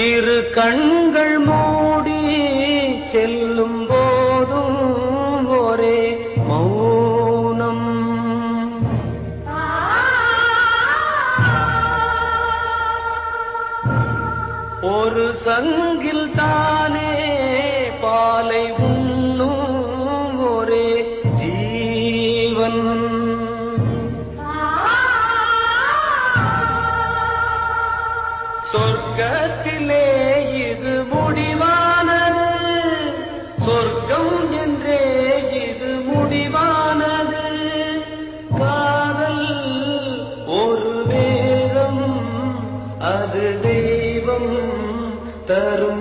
இரு கண்கள் மூடி செல்லும் போதும் ஒரே மௌனம். ஒரு சங்கில் தானே பாலை உண்ணும் ஒரே ஜீவன். சொர்க்கத்திலே இது முடிவானது, சொர்க்கம் என்றே இது முடிவானது. காதல் ஒரு வேதம், அது தெய்வம் தரும்